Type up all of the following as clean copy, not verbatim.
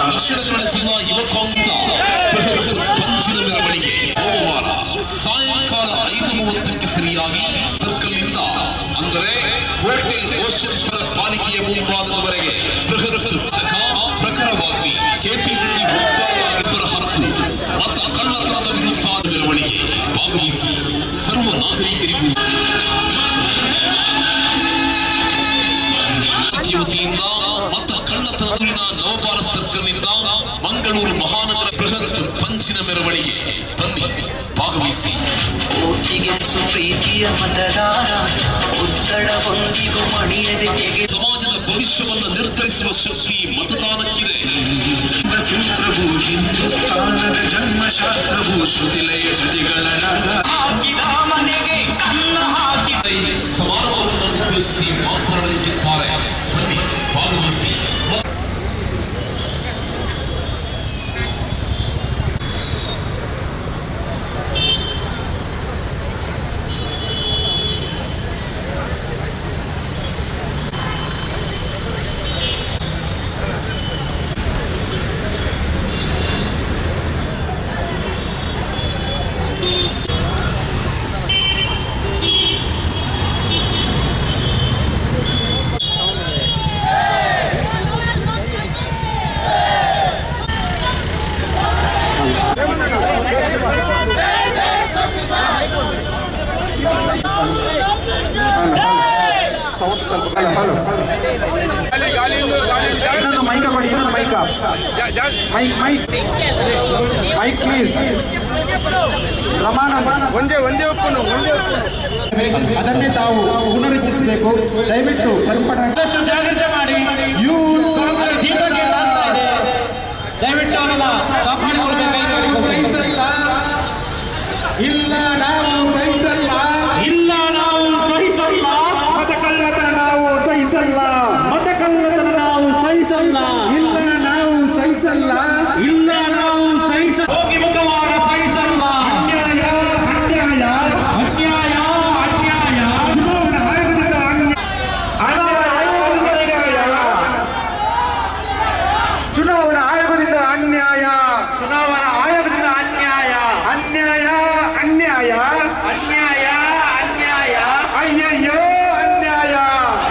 ದಕ್ಷಿಣ ಕನ್ನಡ ಜಿಲ್ಲಾ ಯುವ ಕಾಂಗ್ರೆಸ್ ಪಂಚಿನ ಮೆರವಣಿಗೆ ಸೋಮವಾರ ಸಾಯಂಕಾಲ 5:30ಕ್ಕೆ ಸರಿಯಾಗಿ ಸರ್ಕಲ್ ಇಂದ ಅಂದರೆ ಹೋಟೆಲ್ ಓಷನ್ ಪಾಲಿಕೆಯ ಮುಂಭಾಗದವರೆಗೆ ಬೃಹತ್ ಪ್ರಖರವಾಗಿ ಕೆಪಿಸಿಸಿ ವಕ್ತಾರರ ಹಕ್ಕು ಮತ್ತು ಕಳ್ಳತನದ ವಿರುದ್ಧ ಮೆರವಣಿಗೆ ಭಾಗವಹಿಸಿ ಸರ್ವ ನಾಗರಿಕರಿಗೂ ವತಿಯಿಂದ ಮತ್ತು ಕಳ್ಳತನದೂರಿನ ನವಭಾರತ ಸರ್ಕಲ್ನಿಂದ ಮಂಗಳೂರು ಮಹಾನಗರ ಬೃಹತ್ ಪಂಚಿನ ಮೆರವಣಿಗೆ ಬನ್ನಿ ಭಾಗವಹಿಸಿ. ಪ್ರೀತಿಯ ಮತದಾರ ಒತ್ತಡವೊಂದಿಗೂ ಮಣಿಯದೆಗೆ ಸಮಾಜದ ಭವಿಷ್ಯವನ್ನು ನಿರ್ಧರಿಸುವ ಶಕ್ತಿ ಮತದಾನಕ್ಕಿದೆ. ಸೂತ್ರವು ಹಿಂದೂಸ್ಥಾನದ ಜನ್ಮಶಾಸ್ತ್ರವು ಶ್ರುತಿಲಯ ಜದಿಗಳ ಮನೆಗೆ ಕನ್ನ ಹಾಕಿ ಸಮಾರಂಭವನ್ನು ಉದ್ದೇಶಿಸಿ ಮಾತನಾಡಲಿಕ್ಕಿದ್ದಾರೆ. ಬನ್ನಿ ಭಾಗವಹಿಸಿ. ಅದನ್ನೇ ತಾವು ಪುನರುಚ್ಚರಿಸಬೇಕು. ದಯವಿಟ್ಟು ಜಾಗ್ರತೆ ಮಾಡಿ. ಯೂತ್ ಕಾಂಗ್ರೆಸ್ ದೀಪಕ್ಕೆ ತಾಗ್ತಾ ಇದೆ. ದಯವಿಟ್ಟು ಅವರನ್ನ ಕಾಪಾಡಿಕೊಳ್ಳಬೇಕು. ಸಹಿಸಲ್ಲ, ಇಲ್ಲ ನಾವು ಸಹಿಸಲ್ಲ, ಇಲ್ಲ ನಾವು ಸಹಿಸಲ್ಲ, ಮತಕಳ್ಳತನ ನಾವು ಸಹಿಸಲ್ಲ, ಮತಕಳ್ಳತನ ನಾವು ಸಹಿಸಲ್ಲ, ಇಲ್ಲ ನಾವು ಸಹಿಸಲ್ಲ, ಇಲ್ಲ ನಾವು ಸಹಿಸಲ್ಲ, ಹೋಗಿ ಮುಖವಾಡ ಸಹಿಸಲ್ಲ. ಅನ್ಯಾಯ ಅನ್ಯಾಯ ಅನ್ಯಾಯ ಅನ್ಯಾಯ ಚುನಾವಣಾ ಆಯೋಗದ ಚುನಾವಣಾ ಆಯೋಗದಿಂದ ಅನ್ಯಾಯ, ಚುನಾವಣಾ ಆಯೋಗದಿಂದ ಅನ್ಯಾಯ, ಅನ್ಯಾಯ ಅನ್ಯಾಯ ಅನ್ಯಾಯ ಅನ್ಯಾಯ ಅಯ್ಯಯ್ಯೋ ಅನ್ಯಾಯ,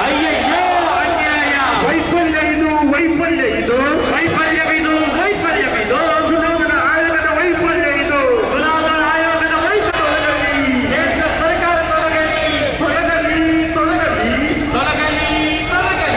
ಅಯ್ಯಯ್ಯೋ ಅನ್ಯಾಯ. ವೈಫಲ್ಯ ಇದು, ವೈಫಲ್ಯ ಇದು, ವೈಫಲ್ಯವಿದು, ವೈಫಲ್ಯವಿದು. ಚುನಾವಣಾ ಆಯೋಗದ ವೈಫಲ್ಯ ಇದು, ಚುನಾವಣಾ ಆಯೋಗದ ವೈಫಲ್ಯ. ಕೇಂದ್ರ ಸರ್ಕಾರ ತೊಲಗಲಿ, ತೊಲಗಲಿ, ತೊಲಗಲಿ, ತೊಲಗಲಿ, ತೊಲಗಲಿ.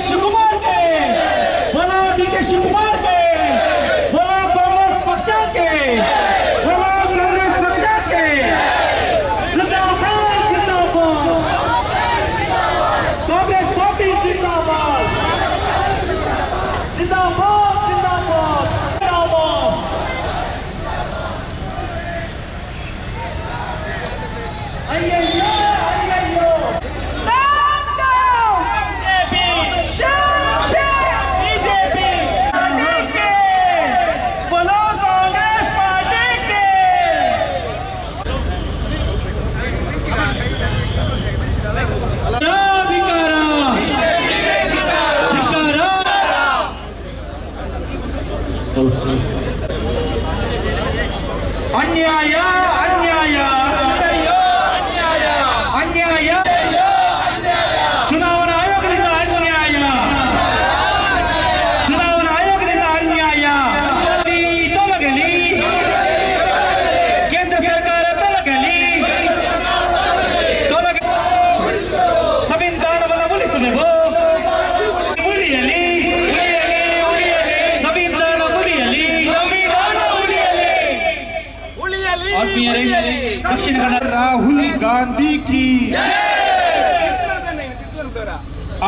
ಶಿವಕುಮಾರ್ ಗೆ, ಡಿ ಕೆ ಶಿವಕುಮಾರ್ ಗೆ,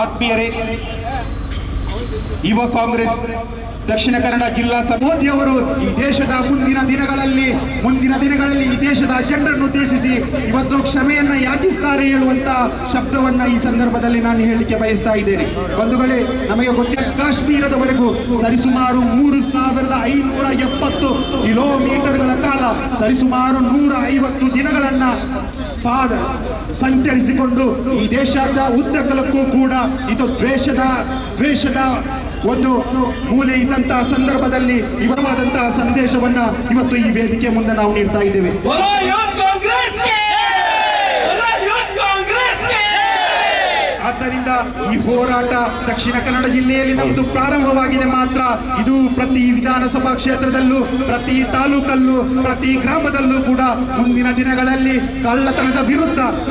ಆತ್ಮೀಯರೇ, ಯುವ ಕಾಂಗ್ರೆಸ್ ದಕ್ಷಿಣ ಕನ್ನಡ ಜಿಲ್ಲಾ ಮೋದಿ ಅವರು ಈ ದೇಶದ ಮುಂದಿನ ದಿನಗಳಲ್ಲಿ ಈ ದೇಶದ ಜನರನ್ನು ಉದ್ದೇಶಿಸಿ ಇವತ್ತು ಕ್ಷಮೆಯನ್ನ ಯಾಚಿಸ್ತಾರೆ ಹೇಳುವಂತ ಶಬ್ದವನ್ನ ಈ ಸಂದರ್ಭದಲ್ಲಿ ನಾನು ಹೇಳಲಿಕ್ಕೆ ಬಯಸ್ತಾ ಇದ್ದೇನೆ. ಬಂಧುಗಳೇ, ನಮಗೆ ಗೊತ್ತಿಲ್ಲ, ಕಾಶ್ಮೀರದವರೆಗೂ ಸರಿಸುಮಾರು 3570 ಕಿಲೋಮೀಟರ್ಗಳ ಕಾಲ ಸರಿಸುಮಾರು 150 ದಿನಗಳನ್ನ ಸಂಚರಿಸಿಕೊಂಡು ಈ ದೇಶದ ಉದ್ದಗಲಕ್ಕೂ ಕೂಡ ಇದು ದ್ವೇಷದ ಒಂದು ಮೂಲೆ ಇದ್ದಂತಹ ಸಂದರ್ಭದಲ್ಲಿ ಇವರವಾದಂತಹ ಸಂದೇಶವನ್ನ ಇವತ್ತು ಈ ವೇದಿಕೆ ಮುಂದೆ ನಾವು ನೀಡ್ತಾ ಇದ್ದೇವೆ. ಆದ್ದರಿಂದ ಈ ಹೋರಾಟ ದಕ್ಷಿಣ ಕನ್ನಡ ಜಿಲ್ಲೆಯಲ್ಲಿ ನಮ್ಮದು ಪ್ರಾರಂಭವಾಗಿದೆ ಮಾತ್ರ. ಇದು ಪ್ರತಿ ವಿಧಾನಸಭಾ ಕ್ಷೇತ್ರದಲ್ಲೂ, ಪ್ರತಿ ತಾಲೂಕಲ್ಲೂ, ಪ್ರತಿ ಗ್ರಾಮದಲ್ಲೂ ಕೂಡ ಮುಂದಿನ ದಿನಗಳಲ್ಲಿ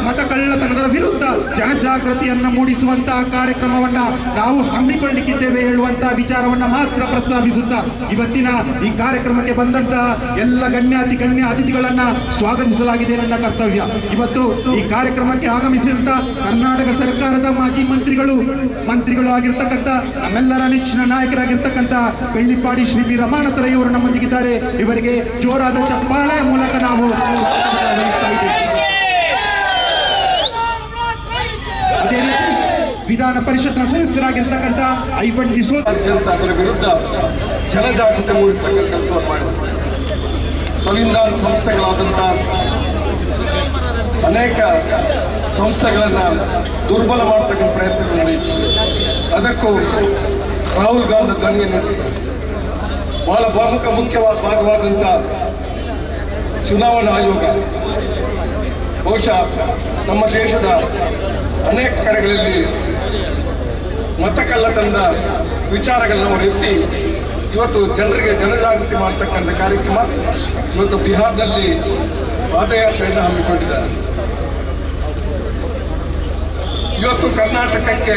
ಮತ ಕಳ್ಳತನದ ವಿರುದ್ಧ ಜನಜಾಗೃತಿಯನ್ನ ಮೂಡಿಸುವಂತಹ ಕಾರ್ಯಕ್ರಮವನ್ನ ನಾವು ಹಮ್ಮಿಕೊಳ್ಳಲಿಕ್ಕಿದ್ದೇವೆ ಹೇಳುವಂತಹ ವಿಚಾರವನ್ನ ಮಾತ್ರ ಪ್ರಸ್ತಾಪಿಸುತ್ತಾ ಇವತ್ತಿನ ಈ ಕಾರ್ಯಕ್ರಮಕ್ಕೆ ಬಂದಂತಹ ಎಲ್ಲ ಗಣ್ಯ ಅತಿಥಿಗಳನ್ನ ಸ್ವಾಗತಿಸಲಾಗಿದೆ. ನನ್ನ ಕರ್ತವ್ಯ ಇವತ್ತು ಈ ಕಾರ್ಯಕ್ರಮಕ್ಕೆ ಆಗಮಿಸಿದಂತ ಕರ್ನಾಟಕ ಸರ್ಕಾರದ ಮಾಜಿ ಮಂತ್ರಿಗಳು ಆಗಿರ್ತಕ್ಕಂಥ ನಮ್ಮೆಲ್ಲರ ನೆಚ್ಚಿನ ನಾಯಕರಾಗಿರ್ತಕ್ಕಂಥ ಬೆಳ್ಳಿಪಾಡಿ ಶ್ರೀ ಬಿ ರಮಾನಾಥ ರೈ ಅವರು ನಮ್ಮೊಂದಿಗಿದ್ದಾರೆ. ಇವರಿಗೆ ಜೋರಾದ ಚಪ್ಪಾಳೆ ಮೂಲಕ ನಾವು ವಹಿಸ್ತಾ ಇದ್ದೇವೆ. ಅದೇ ರೀತಿ ವಿಧಾನ ಪರಿಷತ್ನ ಸದಸ್ಯರಾಗಿರ್ತಕ್ಕಂಥ ಐವನ್ ಡಿಸೋಜ ಅದರ ವಿರುದ್ಧ ಜನಜಾಗೃತಿ ಮೂಡಿಸ್ತಕ್ಕಂಥ ಕೆಲಸವನ್ನು ಮಾಡಿದರು. ಸ್ವಲಿಂದಾನ್ ಸಂಸ್ಥೆಗಳಾದಂಥ ಅನೇಕ ಸಂಸ್ಥೆಗಳನ್ನು ದುರ್ಬಲ ಮಾಡತಕ್ಕಂಥ ಪ್ರಯತ್ನಗಳು ನಡೆಯುತ್ತಿದೆ. ಅದಕ್ಕೂ ರಾಹುಲ್ ಗಾಂಧಿ ಧ್ವನಿಯನ್ನು ಬಹಳ ಮುಖ್ಯವಾದ ಭಾಗವಾದಂಥ ಚುನಾವಣಾ ಆಯೋಗ ಬಹುಶಃ ನಮ್ಮ ದೇಶದ ಅನೇಕ ಕಡೆಗಳಲ್ಲಿ ಮತಕಳ್ಳತನದ ವಿಚಾರಗಳನ್ನ ಅವರು ಎತ್ತಿ ಇವತ್ತು ಜನರಿಗೆ ಜನಜಾಗೃತಿ ಮಾಡತಕ್ಕಂಥ ಕಾರ್ಯಕ್ರಮ ಇವತ್ತು ಬಿಹಾರ್ನಲ್ಲಿ ಪಾದಯಾತ್ರೆಯನ್ನು ಹಮ್ಮಿಕೊಂಡಿದ್ದಾರೆ. ಇವತ್ತು ಕರ್ನಾಟಕಕ್ಕೆ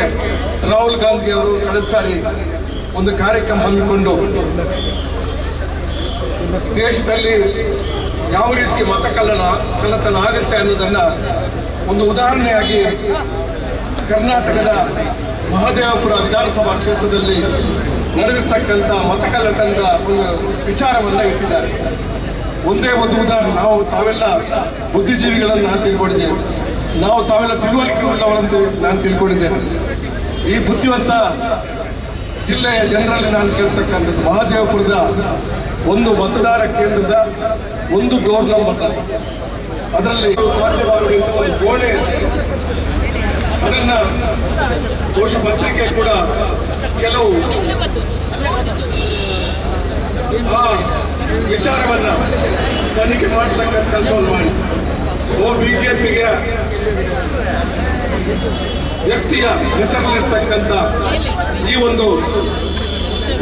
ರಾಹುಲ್ ಗಾಂಧಿ ಅವರು ಕಳೆದ ಸಾರಿ ಒಂದು ಕಾರ್ಯಕ್ರಮ ಹಮ್ಮಿಕೊಂಡು ದೇಶದಲ್ಲಿ ಯಾವ ರೀತಿ ಕಳ್ಳತನ ಆಗುತ್ತೆ ಅನ್ನೋದನ್ನ ಒಂದು ಉದಾಹರಣೆಯಾಗಿ ಕರ್ನಾಟಕದ ಮಹದೇವಪುರ ವಿಧಾನಸಭಾ ಕ್ಷೇತ್ರದಲ್ಲಿ ನಡೆದಿರ್ತಕ್ಕಂಥ ಮತಕಳ್ಳತನದ ಒಂದು ವಿಚಾರವನ್ನು ಇಟ್ಟಿದ್ದಾರೆ. ಒಂದೇ ಒಂದು ಉದಾಹರಣೆ, ತಾವೆಲ್ಲ ಬುದ್ಧಿಜೀವಿಗಳನ್ನು ನಾನು ತಿಳ್ಕೊಂಡಿದ್ದೇನೆ, ತಾವೆಲ್ಲ ತಿಳುವಳಿಕೆ ಉಳ್ಳವರಂತೂ ನಾನು ತಿಳ್ಕೊಂಡಿದ್ದೇನೆ. ಈ ಬುದ್ಧಿವಂತ ಜಿಲ್ಲೆಯ ಜನರಲ್ಲಿ ನಾನು ಕೇಳ್ತಕ್ಕಂಥದ್ದು ಮಹದೇವಪುರದ ಒಂದು ಮತದಾರ ಕೇಂದ್ರದ ಒಂದು ಡೋರ್ ನಂಬರ್, ಅದರಲ್ಲಿ ಸಾಧ್ಯವಾಗುವಂಥ ಒಂದು ಗೋಡೆ, ಅದನ್ನ ಕೋಶ ಪತ್ರಿಕೆ ಕೂಡ ಕೆಲವು ಆ ವಿಚಾರವನ್ನ ತನಿಖೆ ಮಾಡತಕ್ಕಂಥ ಕೆಲಸವನ್ನು ಮಾಡಿ ಬಿಜೆಪಿಗೆ ವ್ಯಕ್ತಿಯ ಹೆಸರಲ್ಲಿರ್ತಕ್ಕಂಥ ಈ ಒಂದು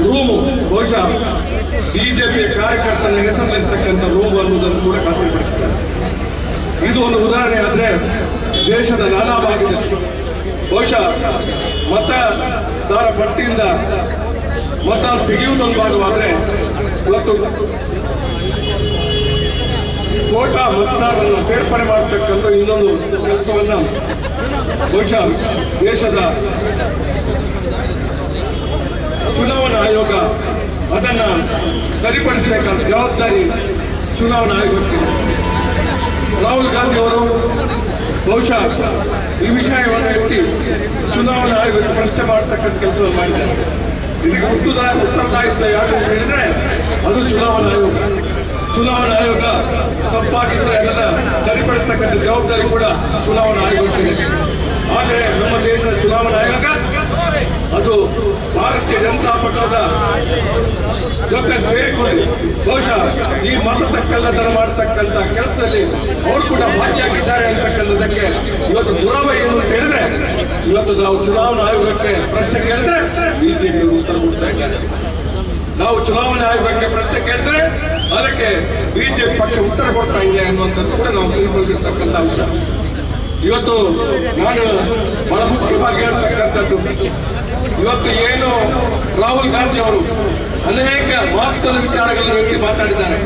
ರೂಮು ಬಹುಶಃ ಬಿಜೆಪಿಯ ಕಾರ್ಯಕರ್ತನ ಹೆಸರಲ್ಲಿರ್ತಕ್ಕಂಥ ರೂಮ್ ಅನ್ನೋದನ್ನು ಕೂಡ ಖಾತ್ರಿಪಡಿಸಿದ್ದಾರೆ. ಇದು ಒಂದು ಉದಾಹರಣೆ ಆದರೆ ದೇಶದ ನಾನಾ ಭಾಗದಲ್ಲಿ ಬಹುಶಃ ಮತದಾರ ಪಟ್ಟಿಯಿಂದ ಮತ ತೆಗೆಯುವುದೊಂದು ಭಾಗವಾದರೆ ಇವತ್ತು ಕೋಟಾ ಮತದಾರರನ್ನು ಸೇರ್ಪಡೆ ಮಾಡತಕ್ಕಂಥ ಇನ್ನೊಂದು ಕೆಲಸವನ್ನು ಬಹುಶಃ ದೇಶದ ಚುನಾವಣಾ ಆಯೋಗ ಅದನ್ನು ಸರಿಪಡಿಸಬೇಕಾದ ಜವಾಬ್ದಾರಿ ಚುನಾವಣಾ ಆಯೋಗಕ್ಕಿದೆ. ರಾಹುಲ್ ಗಾಂಧಿ ಅವರು ಬಹುಶಃ ಈ ವಿಷಯವನ್ನು ಎತ್ತಿ ಚುನಾವಣಾ ಆಯೋಗಕ್ಕೆ ಪ್ರಶ್ನೆ ಮಾಡತಕ್ಕಂಥ ಕೆಲಸವನ್ನು ಮಾಡಿದ್ದಾರೆ. ಇದಕ್ಕೆ ಉತ್ತರದಾಯಿತ್ವ ಯಾರು ಅಂತ ಹೇಳಿದ್ರೆ ಅದು ಚುನಾವಣಾ ಆಯೋಗ ತಪ್ಪಾಗಿದ್ರೆ ಅದನ್ನ ಸರಿಪಡಿಸ್ತಕ್ಕಂಥ ಜವಾಬ್ದಾರಿ ಕೂಡ ಚುನಾವಣಾ ಆಯೋಗಕ್ಕಿದೆ. ಆದರೆ ನಮ್ಮ ದೇಶದ ಚುನಾವಣಾ ಆಯೋಗ ಅದು ಭಾರತೀಯ ಜನತಾ ಪಕ್ಷದ ಜೊತೆ ಸೇರಿಕೊಂಡು ಬಹುಶಃ ಈ ಮತದ ಕಳ್ಳತನ ಮಾಡತಕ್ಕಂಥ ಕೆಲಸದಲ್ಲಿ ಅವರು ಕೂಡ ಭಾಗಿಯಾಗಿದ್ದಾರೆ ಅಂತಕ್ಕಂಥದ್ದಕ್ಕೆ ಇವತ್ತು ಪುರಾವೆ ಏನು ಅಂತ ಹೇಳಿದ್ರೆ ಇವತ್ತು ನಾವು ಚುನಾವಣಾ ಆಯೋಗಕ್ಕೆ ಪ್ರಶ್ನೆ ಕೇಳಿದ್ರೆ ಬಿಜೆಪಿ ಉತ್ತರ ಕೊಡ್ತಾ ಇದ್ದಾರೆ. ನಾವು ಚುನಾವಣಾ ಆಯೋಗಕ್ಕೆ ಪ್ರಶ್ನೆ ಕೇಳಿದ್ರೆ ಅದಕ್ಕೆ ಬಿಜೆಪಿ ಪಕ್ಷ ಉತ್ತರ ಕೊಡ್ತಾ ಇದೆ ಅನ್ನುವಂಥದ್ದು ಕೂಡ ನಾವು ತಿಳ್ಕೊಂಡಿರ್ತಕ್ಕಂಥ ಅಂಶ. ಇವತ್ತು ನಾನು ಬಹಳ ಮುಖ್ಯವಾಗಿ ಹೇಳ್ತಕ್ಕಂಥದ್ದು, ಇವತ್ತು ಏನು ರಾಹುಲ್ ಗಾಂಧಿ ಅವರು ಅನೇಕ ಮಹತ್ವದ ವಿಚಾರಗಳನ್ನು ವ್ಯಕ್ತಿ ಮಾತಾಡಿದ್ದಾರೆ.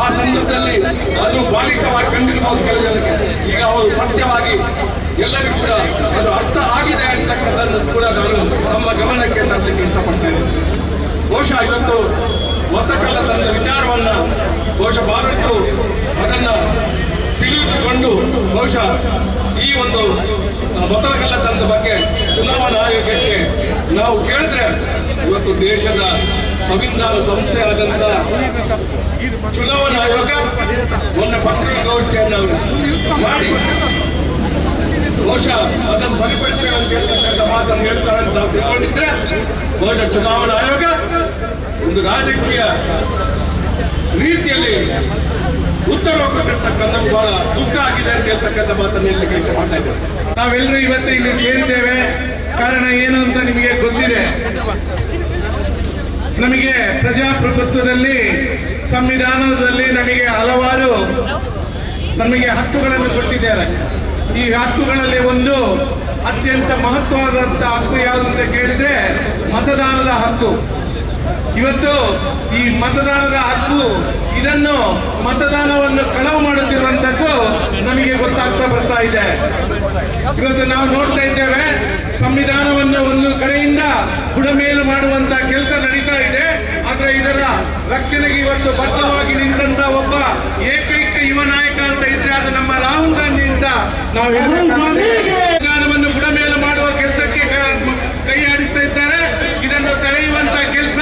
ಆ ಸಂದರ್ಭದಲ್ಲಿ ಅದು ಬಾಲಿಶವಾಗಿ ಕಂಡಿರಬಹುದು ಕೆಲವು ಜನಕ್ಕೆ. ಈಗ ಅವರು ಸತ್ಯವಾಗಿ ಎಲ್ಲರಿಗೂ ಕೂಡ ಅದು ಅರ್ಥ ಆಗಿದೆ ಅಂತಕ್ಕಂಥದ್ದು ಕೂಡ ನಾನು ನಮ್ಮ ಗಮನಕ್ಕೆ ತರಲಿಕ್ಕೆ ಇಷ್ಟಪಡ್ತೇನೆ. ಬಹುಶಃ ಇವತ್ತು ಮತಕಳ್ಳತನದ ವಿಚಾರವನ್ನ ಬಹುಶಃ ಬಹಳಷ್ಟು ಅದನ್ನ ತಿಳಿದುಕೊಂಡು ಬಹುಶಃ ಈ ಒಂದು ಮತಕಳ್ಳತನದ ಬಗ್ಗೆ ಚುನಾವಣಾ ಆಯೋಗಕ್ಕೆ ನಾವು ಕೇಳಿದ್ರೆ ಇವತ್ತು ದೇಶದ ಸಂವಿಧಾನ ಸಂಸ್ಥೆಯಾದಂತ ಚುನಾವಣಾ ಆಯೋಗ ಮೊನ್ನೆ ಪತ್ರಿಕಾಗೋಷ್ಠಿಯನ್ನು ಮಾಡಿ ಬಹುಶಃ ಅದನ್ನು ಸರಿಪಡಿಸ್ತೇವೆ ಅಂತ ಹೇಳ್ತಕ್ಕಂಥ ಮಾತನ್ನು ಹೇಳ್ತಾರೆ ಅಂತ ನಾವು ತಿಳ್ಕೊಂಡಿದ್ರೆ ಬಹುಶಃ ಚುನಾವಣಾ ಆಯೋಗ ಒಂದು ರಾಜಕೀಯ ರೀತಿಯಲ್ಲಿ ಉತ್ತರ ಕೊಟ್ಟಿರ್ತಕ್ಕಂಥ ಬಹಳ ದುಃಖ ಆಗಿದೆ ಅಂತ ಹೇಳ್ತಕ್ಕಂಥ ಮಾತನ್ನು ಹೇಳಲಿಕ್ಕೆ ಇಷ್ಟಪಡ್ತಾ ಇದ್ದೇವೆ. ನಾವೆಲ್ಲರೂ ಇವತ್ತು ಇಲ್ಲಿ ಸೇರಿದ್ದೇವೆ. ಕಾರಣ ಏನು ಅಂತ ನಿಮಗೆ ಗೊತ್ತಿದೆ. ನಮಗೆ ಪ್ರಜಾಪ್ರಭುತ್ವದಲ್ಲಿ ಸಂವಿಧಾನದಲ್ಲಿ ನಮಗೆ ಹಕ್ಕುಗಳನ್ನು ಕೊಟ್ಟಿದ್ದಾರೆ. ಈ ಹಕ್ಕುಗಳಲ್ಲಿ ಒಂದು ಅತ್ಯಂತ ಮಹತ್ವವಾದಂಥ ಹಕ್ಕು ಯಾವುದು ಅಂತ ಕೇಳಿದ್ರೆ ಮತದಾನದ ಹಕ್ಕು. ಇವತ್ತು ಈ ಮತದಾನದ ಹಕ್ಕು ಇದನ್ನು ಮತದಾನವನ್ನು ಕಳವು ಮಾಡುತ್ತಿರುವಂಥದ್ದು ನಮಗೆ ಗೊತ್ತಾಗ್ತಾ ಬರ್ತಾ ಇದೆ. ಇವತ್ತು ನಾವು ನೋಡ್ತಾ ಇದ್ದೇವೆ, ಸಂವಿಧಾನವನ್ನು ಒಂದು ಕಡೆಯಿಂದ ಬುಡಮೇಲು ಮಾಡುವಂತ ಕೆಲಸ ನಡೀತಾ ಇದೆ. ಆದ್ರೆ ಇದರ ರಕ್ಷಣೆಗೆ ಇವತ್ತು ಬದ್ಧವಾಗಿ ನಿಂತ ಒಬ್ಬ ಏಕೈಕ ಯುವ ನಾಯಕ ಅಂತ ಇದ್ರೆ ಅದು ನಮ್ಮ ರಾಹುಲ್ ಗಾಂಧಿ ಅಂತ ನಾವು ಸಂವಿಧಾನವನ್ನು ಬುಡಮೇಲು ಮಾಡುವ ಕೆಲಸಕ್ಕೆ ಕೈ ಆಡಿಸ್ತಾ ಇದ್ದಾರೆ. ಇದನ್ನು ತಡೆಯುವಂತ ಕೆಲಸ,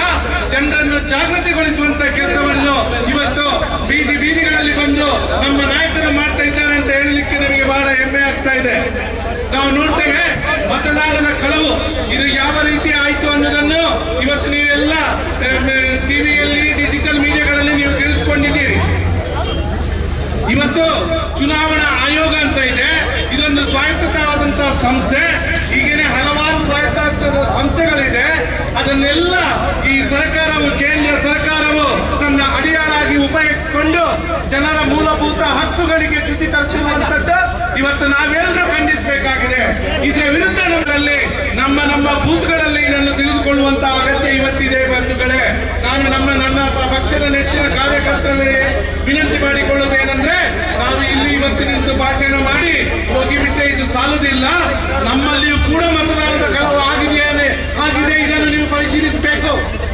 ಜನರನ್ನು ಜಾಗೃತಿಗೊಳಿಸುವಂತ ಕೆಲಸವನ್ನು ಇವತ್ತು ಬೀದಿಗಳಲ್ಲಿ ಬಂದು ನಮ್ಮ ನಾಯಕರು ಮಾಡ್ತಾ ಇದ್ದಾರೆ ಅಂತ ಹೇಳಲಿಕ್ಕೆ ನಮಗೆ ಬಹಳ ಹೆಮ್ಮೆ ಆಗ್ತಾ ಇದೆ. ನಾವು ನೋಡ್ತೇವೆ ಮತದಾನದ ಕಳವು ಇದು ಯಾವ ರೀತಿ ಆಯಿತು ಅನ್ನೋದನ್ನು ಇವತ್ತು ನೀವೆಲ್ಲ ಟಿವಿಯಲ್ಲಿ ಡಿಜಿಟಲ್ ಮೀಡಿಯಾಗಳಲ್ಲಿ ನೀವು ತಿಳಿದುಕೊಂಡಿದ್ದೀರಿ. ಇವತ್ತು ಚುನಾವಣಾ ಆಯೋಗ ಅಂತ ಇದೆ, ಇದೊಂದು ಸ್ವಾಯತ್ತವಾದಂತಹ ಸಂಸ್ಥೆ. ಹೀಗೇನೆ ಹಲವಾರು ಸ್ವಾಯತ್ತ ಸಂಸ್ಥೆಗಳಿದೆ. ಅದನ್ನೆಲ್ಲ ಈ ಸರ್ಕಾರವು, ಕೇಂದ್ರ ಸರ್ಕಾರವು ತನ್ನ ಅಡಿಯಾಳಾಗಿ ಉಪಯೋಗಿಸಿಕೊಂಡು ಜನರ ಮೂಲಭೂತ ಹಕ್ಕುಗಳಿಗೆ ಚ್ಯುತಿ ತರುತ್ತಿರುವಂತದ್ದು ಇವತ್ತು ನಾವೆಲ್ಲರೂ ಖಂಡಿಸಬೇಕಾಗಿದೆ. ಇದರ ವಿರುದ್ಧ ನಮ್ಮಲ್ಲಿ ನಮ್ಮ ಬೂತ್ಗಳಲ್ಲಿ ಇದನ್ನು ತಿಳಿದುಕೊಳ್ಳುವಂತಹ ಅಗತ್ಯ ಇವತ್ತಿದೆ ಬಂಧುಗಳೇ. ನಾನು ನನ್ನ ಪಕ್ಷದ ನೆಚ್ಚಿನ ಕಾರ್ಯಕರ್ತರಲ್ಲಿ ವಿನಂತಿ ಮಾಡಿಕೊಳ್ಳುವುದೇನೆಂದ್ರೆ, ನಾವು ಇಲ್ಲಿ ಇವತ್ತು ನಿಂತು ಭಾಷಣ ಮಾಡಿ ಹೋಗಿಬಿಟ್ಟೆ ಇದು ಸಾಲುದಿಲ್ಲ. ನಮ್ಮಲ್ಲಿಯೂ ಕೂಡ ಮತದಾರರ